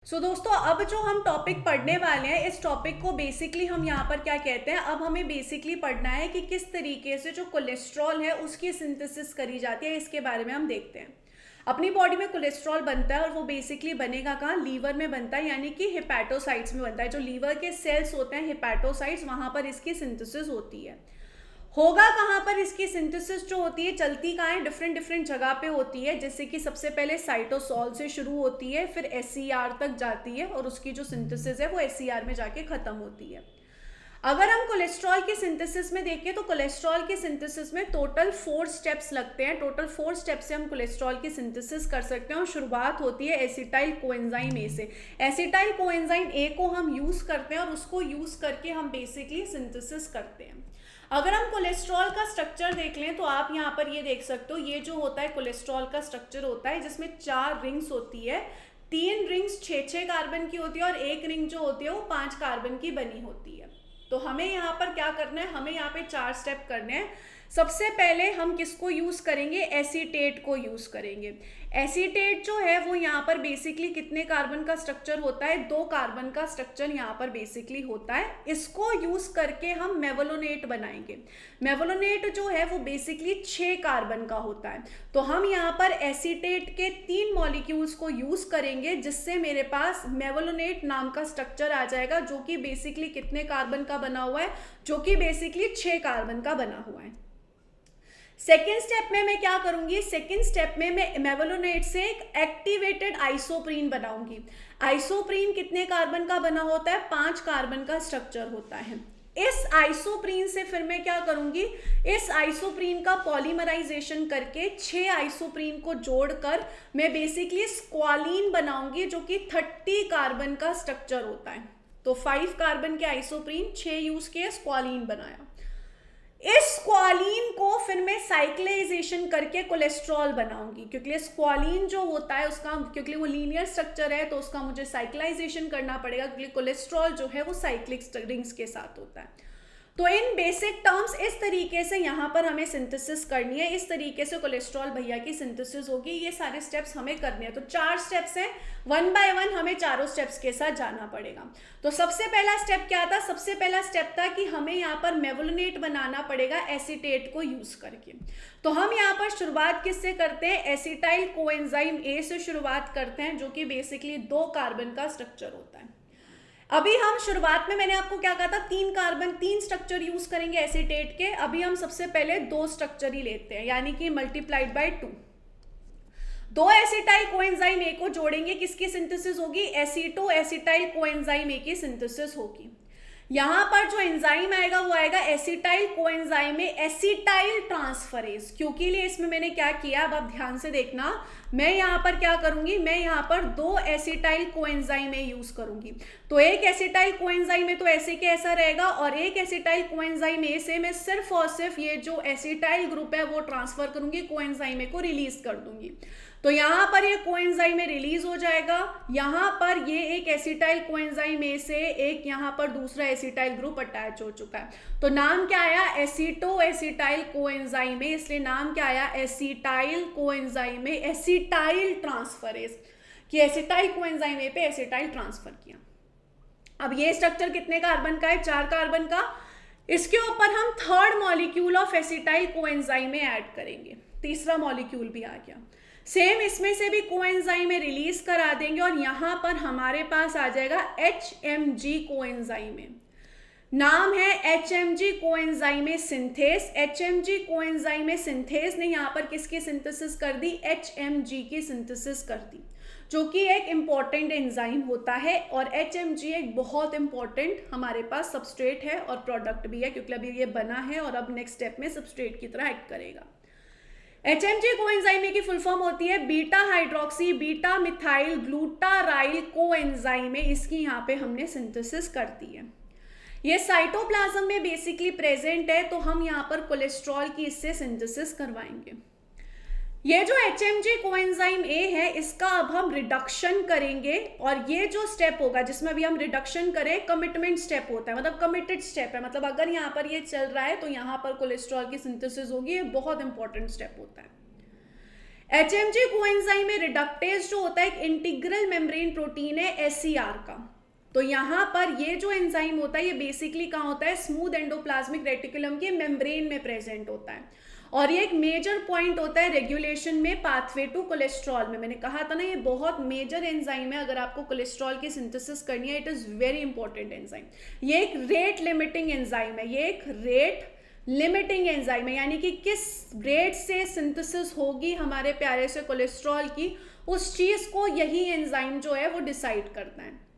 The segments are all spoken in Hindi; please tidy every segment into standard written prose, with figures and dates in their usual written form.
दोस्तों अब जो हम टॉपिक पढ़ने वाले हैं इस टॉपिक को बेसिकली हम यहाँ पर क्या कहते हैं। अब हमें बेसिकली पढ़ना है कि किस तरीके से जो कोलेस्ट्रॉल है उसकी सिंथेसिस करी जाती है, इसके बारे में हम देखते हैं। अपनी बॉडी में कोलेस्ट्रॉल बनता है और वो बेसिकली बनेगा कहाँ, लीवर में बनता है, यानी कि हेपेटोसाइट्स में बनता है। जो लीवर के सेल्स होते हैं हेपेटोसाइट्स, वहां पर इसकी सिंथेसिस होती है। होगा कहाँ पर इसकी सिंथेसिस जो होती है, चलती कहाँ है, डिफरेंट डिफरेंट जगह पे होती है। जैसे कि सबसे पहले साइटोसोल से शुरू होती है, फिर एससीआर तक जाती है और उसकी जो सिंथेसिस है वो एससीआर में जाके खत्म होती है। अगर हम कोलेस्ट्रॉल की सिंथेसिस में देखें तो कोलेस्ट्रॉल की सिंथेसिस में टोटल 4 स्टेप्स लगते हैं। टोटल 4 स्टेप्स से हम कोलेस्ट्रॉल की सिंथेसिस कर सकते हैं और शुरुआत होती है एसिटाइल कोएंजाइम ए से। एसिटाइल कोएंजाइम ए को हम यूज करते हैं और उसको यूज करके हम बेसिकली सिंथेसिस करते हैं। अगर हम कोलेस्ट्रॉल का स्ट्रक्चर देख लें तो आप यहाँ पर ये देख सकते हो, ये जो होता है कोलेस्ट्रॉल का स्ट्रक्चर होता है जिसमें 4 रिंग्स होती है। 3 रिंग्स 6-6 कार्बन की होती है और एक रिंग जो होती है वो 5 कार्बन की बनी होती है। तो हमें यहाँ पर क्या करना है, हमें यहाँ पे 4 स्टेप करने हैं। सबसे पहले हम किसको यूज करेंगे, एसीटेट को यूज करेंगे। एसीटेट जो है वो यहाँ पर बेसिकली कितने कार्बन का स्ट्रक्चर होता है, 2 कार्बन का स्ट्रक्चर यहाँ पर बेसिकली होता है। इसको यूज करके हम मेवलोनेट बनाएंगे। मेवलोनेट जो है वो बेसिकली 6 कार्बन का होता है। तो हम यहाँ पर एसीटेट के 3 मॉलिक्यूल्स को यूज करेंगे जिससे मेरे पास मेवलोनेट नाम का स्ट्रक्चर आ जाएगा, जो कि बेसिकली कितने कार्बन का बना हुआ है, जो कि बेसिकली 6 कार्बन का बना हुआ है। सेकेंड स्टेप में मैं क्या करूंगी, सेकेंड स्टेप में मैं मेवलोनेट से एक एक्टिवेटेड आइसोप्रीन बनाऊंगी। आइसोप्रीन कितने कार्बन का बना होता है, 5 कार्बन का स्ट्रक्चर होता है। इस आइसोप्रीन से फिर मैं क्या करूंगी, इस आइसोप्रीन का पॉलीमराइजेशन करके 6 आइसोप्रीन को जोड़कर मैं बेसिकली स्क्वालीन बनाऊंगी, जो कि 30 कार्बन का स्ट्रक्चर होता है। तो 5 कार्बन के आइसोप्रीन, 6 यूज किए, स्क्वालीन बनाया। इस स्क्वालीन को फिर मैं साइक्लाइजेशन करके कोलेस्ट्रॉल बनाऊंगी, क्योंकि स्क्वालीन जो होता है उसका, क्योंकि वो लीनियर स्ट्रक्चर है तो उसका मुझे साइक्लाइजेशन करना पड़ेगा, क्योंकि कोलेस्ट्रॉल जो है वो साइक्लिक रिंग्स के साथ होता है। तो इन बेसिक टर्म्स इस तरीके से यहाँ पर हमें सिंथेसिस करनी है, इस तरीके से कोलेस्ट्रॉल भैया की सिंथेसिस होगी। ये सारे स्टेप्स हमें करने हैं। तो 4 स्टेप्स हैं, 1 बाय 1 हमें चारों स्टेप्स के साथ जाना पड़ेगा। तो सबसे पहला स्टेप क्या था, सबसे पहला स्टेप था कि हमें यहाँ पर मेवलोनेट बनाना पड़ेगा एसीटेट को यूज करके। तो हम यहाँ पर शुरुआत किससे करते हैं, एसिटाइल कोएंजाइम ए से शुरुआत करते हैं, जो कि बेसिकली 2 कार्बन का स्ट्रक्चर होता है। अभी हम शुरुआत में मैंने आपको क्या कहा था, 3 कार्बन 3 स्ट्रक्चर यूज करेंगे एसीटेट के। अभी हम सबसे पहले 2 स्ट्रक्चर ही लेते हैं, यानी कि multiplied by 2। 2 acetyl coenzyme A को जोड़ेंगे, किसकी सिंथेसिस होगी, एसीटो एसिटाइल कोएंजाइम ए की सिंथेसिस होगी। यहां पर जो एंजाइम आएगा वो आएगा एसिटाइल कोएंजाइम में एसिटाइल ट्रांसफरेज। क्योंकि लिए इसमें मैंने क्या किया, अब आप ध्यान से देखना, मैं यहां पर क्या करूंगी, मैं यहां पर 2 एसिटाइल कोएंजाइम में यूज करूंगी। तो एक एसिटाइल कोएंजाइम में तो ऐसे के ऐसा रहेगा, और एक एसिटाइल कोएंजाइम ए से मैं सिर्फ और सिर्फ ये जो एसिटाइल ग्रुप है वो ट्रांसफर करूंगी, कोएंजाइम ए को रिलीज कर दूंगी। तो यहाँ पर ये कोएंजाइम में रिलीज हो जाएगा। यहाँ पर ये एक एसिटाइल कोएंजाइम ए से एक यहाँ पर दूसरा एसिटाइल ग्रुप अटैच हो चुका है। तो नाम क्या आया, एसीटो एसिटाइल कोएंजाइम ए, इसलिए नाम क्या आया, acetyl coenzyme A acetyl transferase, कि एसिटाइल कोएंजाइम ए पे एसिटाइल ट्रांसफर किया। अब ये स्ट्रक्चर कितने कार्बन का है, 4 कार्बन का। इसके ऊपर हम third molecule of acetyl coenzyme में ऐड करेंगे, तीसरा मॉलिक्यूल भी आ गया। सेम इसमें से भी कोएंजाइम में रिलीज करा देंगे और यहां पर हमारे पास आ जाएगा HMG कोएंजाइम में। नाम है HMG कोएंजाइम में सिंथेस। HMG कोएंजाइम में सिंथेस ने यहां पर किसकी सिंथेसिस कर दी, HMG की सिंथेसिस कर दी, जो कि एक इंपॉर्टेंट एंजाइम होता है। और HMG एक बहुत इंपॉर्टेंट हमारे पास सबस्ट्रेट है और प्रोडक्ट भी है, क्योंकि अभी ये बना है और अब नेक्स्ट स्टेप में सबस्ट्रेट की तरह एक्ट करेगा। HMG कोएंजाइम की फुल फॉर्म होती है beta hydroxy beta methyl glutaryl coenzyme. इसकी यहाँ पे हमने सिंथेसिस कर दी है। ये साइटोप्लाज्म में बेसिकली प्रेजेंट है, तो हम यहाँ पर कोलेस्ट्रॉल की इससे सिंथेसिस करवाएंगे। ये जो HMG कोएंजाइम ए है इसका अब हम रिडक्शन करेंगे, और ये जो स्टेप होगा जिसमें अभी हम रिडक्शन करें, कमिटमेंट स्टेप होता है, मतलब कमिटेड स्टेप है। मतलब अगर यहाँ पर ये चल रहा है तो यहाँ पर कोलेस्ट्रॉल की सिंथेसिस होगी, ये बहुत इंपॉर्टेंट स्टेप होता है। HMG कोएंजाइम में रिडक्टेज जो होता है एक इंटीग्रल मेम्ब्रेन प्रोटीन है SCR का। तो यहाँ पर ये जो एंजाइम होता है ये बेसिकली कहाँ होता है, स्मूथ एंडोप्लाज्मिक रेटिकुलम के मेम्ब्रेन में प्रेजेंट होता है, और ये एक मेजर पॉइंट होता है रेगुलेशन में पाथवे टू कोलेस्ट्रॉल में। मैंने कहा था ना ये बहुत मेजर एंजाइम है, अगर आपको कोलेस्ट्रॉल की सिंथेसिस करनी है, it is very important enzyme. ये एक रेट लिमिटिंग एंजाइम है, ये एक रेट लिमिटिंग एंजाइम है, यानी कि किस रेट से सिंथेसिस होगी हमारे प्यारे से कोलेस्ट्रॉल की, उस चीज को यही एंजाइम जो है वो डिसाइड करता है।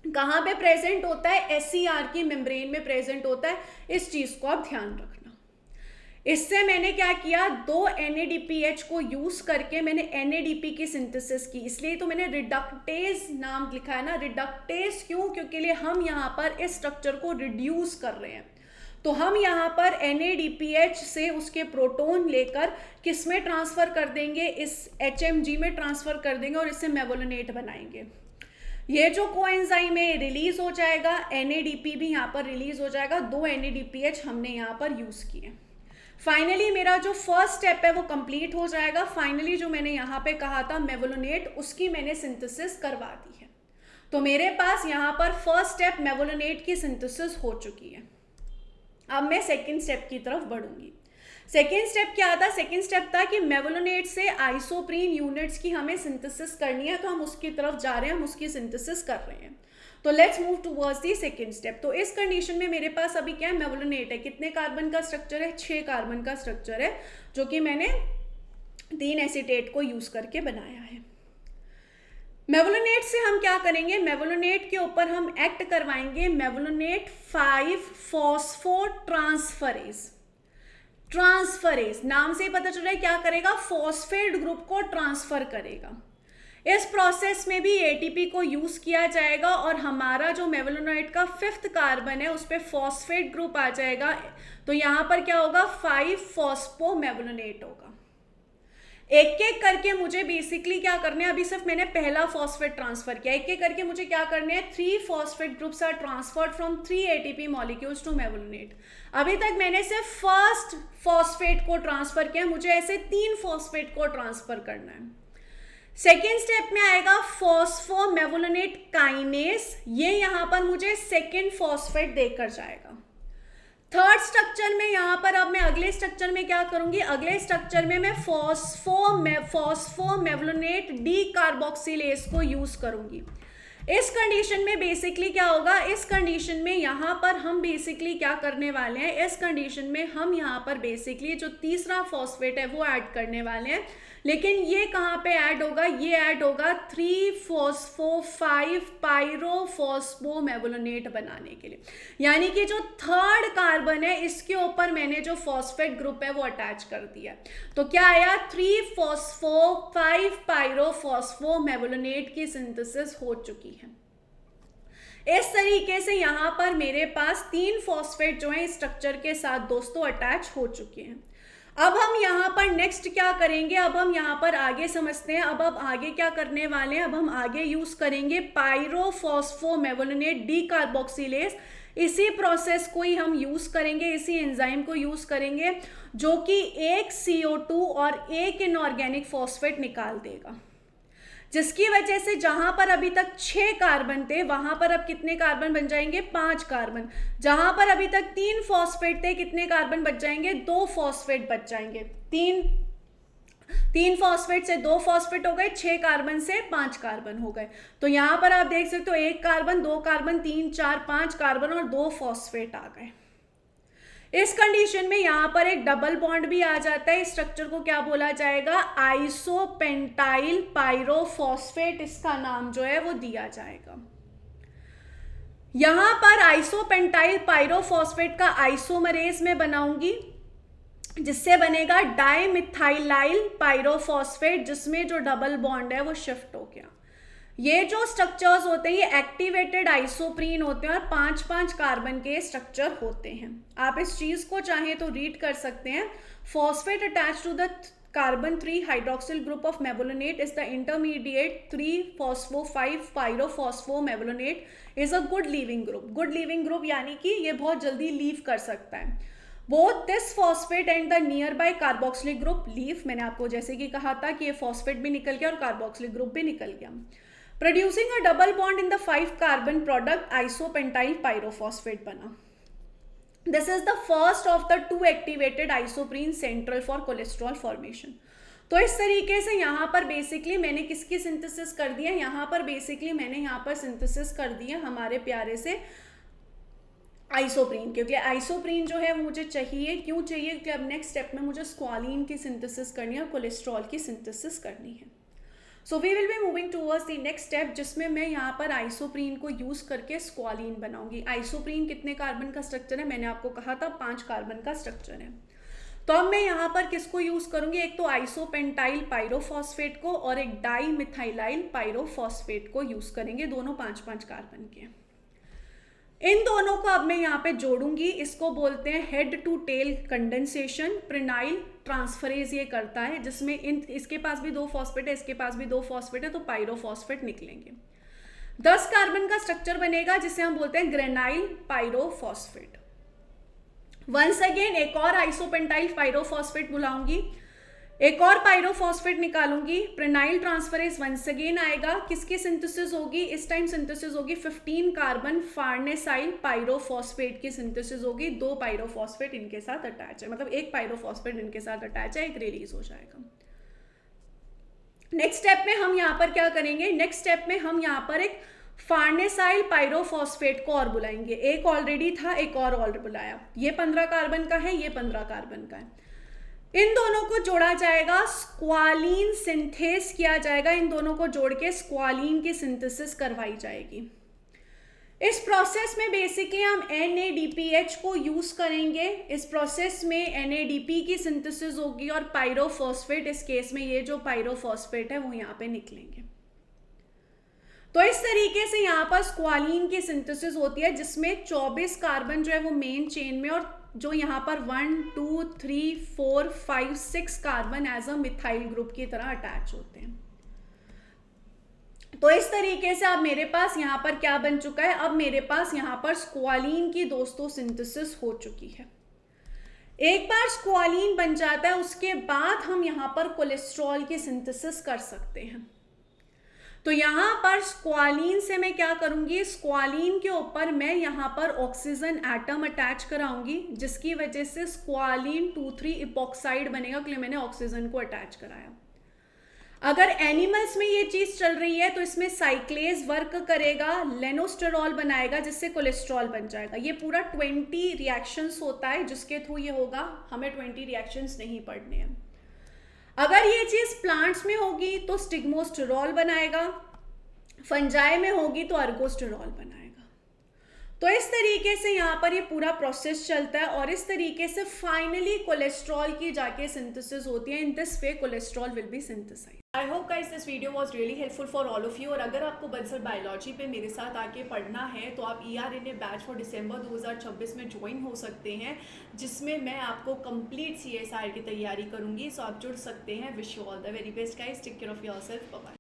कहाँ पे प्रेजेंट होता है, SCR की मेम्ब्रेन में प्रेजेंट होता है, इस चीज को आप ध्यान रखना। इससे मैंने क्या किया, 2 NADPH को यूज करके मैंने NADP की सिंथेसिस की, इसलिए तो मैंने रिडक्टेज नाम लिखा है ना। रिडक्टेज क्यों, क्योंकि लिए हम यहाँ पर इस स्ट्रक्चर को रिड्यूस कर रहे हैं। तो हम यहाँ पर NADPH से उसके प्रोटोन लेकर किस में ट्रांसफर कर देंगे, इस HMG में ट्रांसफर कर देंगे और इससे मेवोलिनेट बनाएंगे। ये जो कोएंजाइम है रिलीज हो जाएगा, NADP भी यहाँ पर रिलीज हो जाएगा, 2 NADPH हमने यहाँ पर यूज किए। फाइनली मेरा जो फर्स्ट स्टेप है वो कंप्लीट हो जाएगा। फाइनली जो मैंने यहाँ पे कहा था मेवोलिनेट, उसकी मैंने सिंथेसिस करवा दी है। तो मेरे पास यहाँ पर फर्स्ट स्टेप मेवोलिनेट की सिंथेसिस हो चुकी है। अब मैं सेकेंड स्टेप की तरफ बढ़ूंगी। सेकेंड स्टेप क्या था, सेकेंड स्टेप था कि मेवोलिनेट से आइसोप्रीन यूनिट्स की हमें सिंथेसिस करनी है, तो हम उसकी तरफ जा रहे हैं, हम उसकी सिंथेसिस कर रहे हैं। तो let's move towards the second step. तो इस कंडीशन में मेरे पास अभी क्या है, मेवोलिनेट है। कितने कार्बन का स्ट्रक्चर है, 6 कार्बन का स्ट्रक्चर है, जो कि मैंने 3 एसीटेट को यूज करके बनाया है। मेवोलिनेट से हम क्या करेंगे, मेवोलिनेट के ऊपर हम एक्ट करवाएंगे मेवोलिनेट 5-फॉस्फोट्रांसफरेज। ट्रांसफरेज नाम से ही पता चल रहा है क्या करेगा, फॉस्फेट ग्रुप को ट्रांसफर करेगा। इस प्रोसेस में भी ATP को यूज किया जाएगा और हमारा जो मेवोलिनेट का 5th कार्बन है उस पर फॉस्फेट ग्रुप आ जाएगा। तो यहां पर क्या होगा, 5-फॉस्फोमेवोलिनेट होगा। एक एक करके मुझे बेसिकली क्या करने हैं, अभी सिर्फ मैंने पहला फॉस्फेट ट्रांसफर किया, एक एक करके मुझे क्या करने हैं, 3 phosphate groups are transferred from 3 ATP molecules to mevalonate. अभी तक मैंने सिर्फ फर्स्ट फॉस्फेट को ट्रांसफर किया, मुझे ऐसे 3 फॉस्फेट को ट्रांसफर करना है। सेकेंड स्टेप में आएगा फॉस्फोमेवोलिनेट काइनेस, ये यहां पर मुझे सेकेंड फॉस्फेट देकर जाएगा। थर्ड स्ट्रक्चर में यहां पर अब मैं अगले स्ट्रक्चर में क्या करूंगी, अगले स्ट्रक्चर में मैं फॉस्फोमेवोलिनेट डी कार्बोक्सिलेज को यूज करूंगी। इस कंडीशन में बेसिकली क्या होगा, इस कंडीशन में यहां पर हम बेसिकली क्या करने वाले हैं, इस कंडीशन में हम यहां पर बेसिकली जो तीसरा फॉस्फेट है वो ऐड करने वाले हैं। लेकिन ये कहाँ पे ऐड होगा, ये ऐड होगा 3-फॉस्फो-5-पायरोफॉस्फोमेवोलिनेट बनाने के लिए। यानी कि जो थर्ड कार्बन है इसके ऊपर मैंने जो फॉस्फेट ग्रुप है वो अटैच कर दिया। तो क्या आया, 3-फॉस्फो-5-पायरोफॉस्फोमेवोलिनेट की सिंथेसिस हो चुकी है। इस तरीके से यहाँ पर मेरे पास 3 फॉस्फेट जो है स्ट्रक्चर के साथ दोस्तों अटैच हो चुके हैं। अब हम यहाँ पर नेक्स्ट क्या करेंगे, अब हम यहाँ पर आगे समझते हैं। अब आगे क्या करने वाले हैं, अब हम आगे यूज करेंगे पायरोफॉस्फोमेवोलिनेट डी कार्बोक्सिलेज। इसी प्रोसेस को ही हम यूज करेंगे, इसी एंजाइम को यूज करेंगे, जो कि एक CO2 और एक इनऑर्गेनिक फॉस्फेट निकाल देगा, जिसकी वजह से जहां पर अभी तक 6 कार्बन थे वहां पर अब कितने कार्बन बन जाएंगे, 5 कार्बन। जहां पर अभी तक 3 फॉस्फेट थे कितने कार्बन बच जाएंगे, 2 फॉस्फेट बच जाएंगे। 3 फॉस्फेट से 2 फॉस्फेट हो गए, 6 कार्बन से 5 कार्बन हो गए। तो यहां पर आप देख सकते हो 1 कार्बन, 2 कार्बन, 3, 4, 5 कार्बन और 2 फॉस्फेट आ गए। इस कंडीशन में यहां पर एक डबल बॉन्ड भी आ जाता है। इस स्ट्रक्चर को क्या बोला जाएगा, आइसोपेंटाइल पायरोफॉस्फेट, इसका नाम जो है वो दिया जाएगा। यहां पर आइसोपेंटाइल पायरोफॉस्फेट का आइसोमरेज में बनाऊंगी, जिससे बनेगा डाइमिथाइलाइल पायरोफॉस्फेट, जिसमें जो डबल बॉन्ड है वो शिफ्ट हो गया। ये जो स्ट्रक्चर्स होते हैं ये एक्टिवेटेड आइसोप्रीन होते हैं और 5-5 कार्बन के स्ट्रक्चर होते हैं। आप इस चीज को चाहें तो रीड कर सकते हैं। Phosphate attach to the carbon 3 hydroxyl group of mevalonate is the intermediate three phospho five pyrophosphomevalonate is a good leaving group. Good leaving group यानी कि ये बहुत जल्दी लीव कर सकता है। Both this phosphate and the nearby carboxylic group leave, मैंने आपको जैसे कि कहा था कि ये फॉस्फेट भी निकल गया और कार्बोक्सिलिक ग्रुप भी निकल गया, producing a double bond in the 5 carbon product isopentenyl pyrophosphate बना। This is the first of the 2 activated isoprene central for cholesterol formation. तो इस तरीके से यहाँ पर बेसिकली मैंने किसकी सिंथेसिस कर दी है, यहाँ पर बेसिकली मैंने यहाँ पर सिंथेसिस कर दी है हमारे प्यारे से आइसोप्रीन, क्योंकि आइसोप्रीन जो है वो मुझे चाहिए, क्यों चाहिए, क्योंकि अब नेक्स्ट स्टेप में मुझे स्क्वालिन की सिंथेसिस करनी है और कोलेस्ट्रॉल की सिंथेसिस करनी है। So we will be moving towards the next step, जिसमें मैं यहाँ पर आइसोप्रीन को यूज़ करके स्क्वालिन बनाऊंगी। आइसोप्रीन कितने कार्बन का स्ट्रक्चर है, मैंने आपको कहा था 5 कार्बन का स्ट्रक्चर है। तो अब मैं यहाँ पर किसको यूज़ करूँगी, एक तो आइसोपेंटाइल पायरोफॉस्फेट को और एक डाई मिथाइलाइल पायरोफॉस्फेट को यूज़ करेंगे, दोनों 5-5 कार्बन के। इन दोनों को अब मैं यहाँ पे जोड़ूंगी, इसको बोलते हैं head to tail condensation. Prenyl transferase ये करता है, जिसमें इसके पास भी 2 फॉस्फेट है, इसके पास भी 2 फॉस्फेट है, तो पायरोफॉस्फेट निकलेंगे। 10 कार्बन का स्ट्रक्चर बनेगा जिसे हम बोलते हैं ग्रेनाइल पायरोफॉस्फेट। वंस अगेन एक और आइसोपेंटाइल पायरोफॉस्फेट बुलाऊंगी, एक और पायरोफॉस्फेट निकालूंगी, प्रिनाइल ट्रांसफरेज वंस अगेन आएगा, किसकी सिंथेसिस होगी, इस टाइम सिंथेसिस होगी 15 कार्बन फार्नेसाइल पायरोफॉस्फेट की सिंथेसिस होगी। 2 पायरोफॉस्फेट इनके साथ अटैच है, मतलब एक पायरोफॉस्फेट इनके साथ अटैच है, एक रिलीज हो जाएगा। नेक्स्ट स्टेप में हम यहाँ पर क्या करेंगे, नेक्स्ट स्टेप में हम यहाँ पर एक फार्नेसाइल पायरोफॉस्फेट को और बुलाएंगे। एक ऑलरेडी था, एक और बुलाया, ये 15 कार्बन का है, ये 15 कार्बन का है। इन दोनों को जोड़ा जाएगा, स्क्वालिन सिंथेस किया जाएगा, इन दोनों को जोड़ के स्क्वालिन की सिंथेसिस करवाई जाएगी। इस प्रोसेस में बेसिकली हम NADPH को यूज करेंगे। इस प्रोसेस में NADP की सिंथेसिस होगी और पायरोफॉस्फेट, इस केस में ये जो पायरोफॉस्फेट है वो यहाँ पे निकलेंगे। तो इस तरीके से यहाँ पर स्क्वालिन की सिंथेसिस होती है, जिसमें 24 कार्बन जो है वो मेन चेन में, और जो यहाँ पर 1 2 3 4 5 6 carbon as a methyl group की तरह अटैच होते हैं। तो इस तरीके से अब मेरे पास यहाँ पर क्या बन चुका है, अब मेरे पास यहाँ पर स्क्वालिन की दोस्तों सिंथेसिस हो चुकी है। एक बार स्क्वालिन बन जाता है उसके बाद हम यहाँ पर कोलेस्ट्रॉल की सिंथेसिस कर सकते हैं। तो यहाँ पर स्क्वालिन से मैं क्या करूंगी, स्क्वालिन के ऊपर मैं यहाँ पर ऑक्सीजन एटम अटैच कराऊंगी, जिसकी वजह से स्क्वालिन 2,3 इपॉक्साइड बनेगा, क्योंकि मैंने ऑक्सीजन को अटैच कराया। अगर एनिमल्स में ये चीज चल रही है तो इसमें साइक्लेज वर्क करेगा, लेनोस्टेरॉल बनाएगा, जिससे कोलेस्ट्रॉल बन जाएगा। ये पूरा 20 रिएक्शंस होता है जिसके थ्रू ये होगा, हमें 20 रिएक्शंस नहीं पढ़ने हैं। अगर ये चीज प्लांट्स में होगी तो स्टिग्मोस्टेरॉल बनाएगा, फंजाई में होगी तो अर्गोस्टेरॉल बनाएगा। तो इस तरीके से यहाँ पर ये पूरा प्रोसेस चलता है और इस तरीके से फाइनली कोलेस्ट्रॉल की जाके सिंथेसिस होती है। In this way cholesterol will be synthesized. I hope guys this video was really helpful for all of you. और अगर आपको बंसल बायोलॉजी पे मेरे साथ आके पढ़ना है तो आप ERNA बैच फॉर दिसंबर 2026 में ज्वाइन हो सकते हैं, जिसमें मैं आपको कंप्लीट CSIR की तैयारी करूंगी। सो आप जुड़ सकते हैं। Wish you all the very best guys, take care of yourself, bye bye.